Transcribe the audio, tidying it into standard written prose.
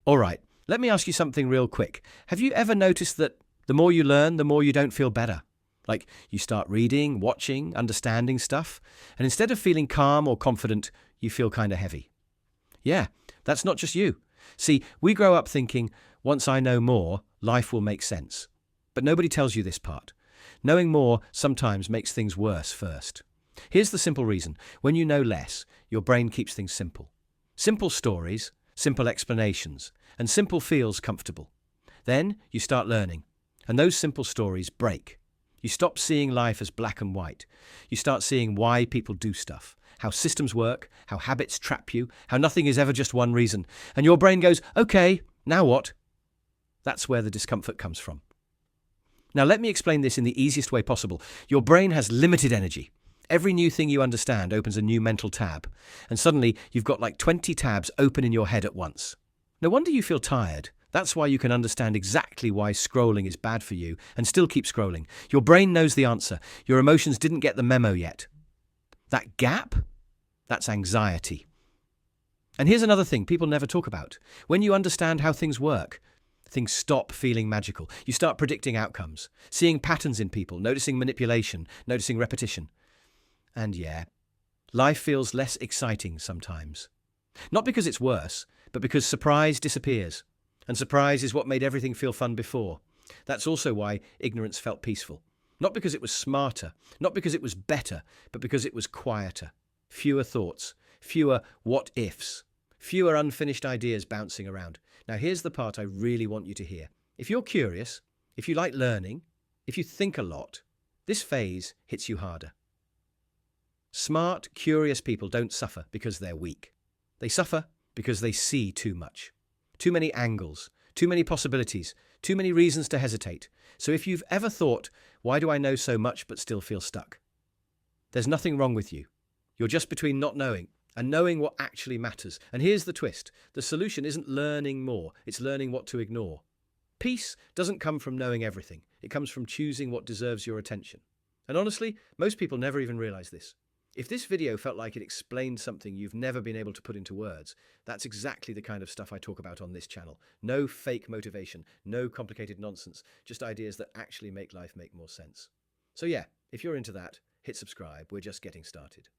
All right, let me ask you something real quick. Have you ever noticed that the more you learn, the more you don't feel better? Like you start reading, watching, understanding stuff, and instead of feeling calm or confident, you feel kind of heavy. Yeah, that's not just you. See, we grow up thinking, once I know more, life will make sense. But nobody tells you this part. Knowing more sometimes makes things worse first. Here's the simple reason. When you know less, your brain keeps things simple. Simple stories, simple explanations, and simple feels comfortable. Then you start learning, and those simple stories break. You stop seeing life as black and white. You start seeing why people do stuff, how systems work, how habits trap you, how nothing is ever just one reason. And your brain goes, okay, now what? That's where the discomfort comes from. Now let me explain this in the easiest way possible. Your brain has limited energy. Every new thing you understand opens a new mental tab, and suddenly you've got like 20 tabs open in your head at once. No wonder you feel tired. That's why you can understand exactly why scrolling is bad for you and still keep scrolling. Your brain knows the answer. Your emotions didn't get the memo yet. That gap? That's anxiety. And here's another thing people never talk about. When you understand how things work, things stop feeling magical. You start predicting outcomes, seeing patterns in people, noticing manipulation, noticing repetition. And yeah, life feels less exciting sometimes. Not because it's worse, but because surprise disappears. And surprise is what made everything feel fun before. That's also why ignorance felt peaceful. Not because it was smarter, not because it was better, but because it was quieter. Fewer thoughts, fewer what-ifs, fewer unfinished ideas bouncing around. Now here's the part I really want you to hear. If you're curious, if you like learning, if you think a lot, this phase hits you harder. Smart, curious people don't suffer because they're weak. They suffer because they see too much. Too many angles, too many possibilities, too many reasons to hesitate. So if you've ever thought, why do I know so much but still feel stuck? There's nothing wrong with you. You're just between not knowing and knowing what actually matters. And here's the twist. The solution isn't learning more, it's learning what to ignore. Peace doesn't come from knowing everything. It comes from choosing what deserves your attention. And honestly, most people never even realize this. If this video felt like it explained something you've never been able to put into words, that's exactly the kind of stuff I talk about on this channel. No fake motivation, no complicated nonsense, just ideas that actually make life make more sense. So yeah, if you're into that, hit subscribe. We're just getting started.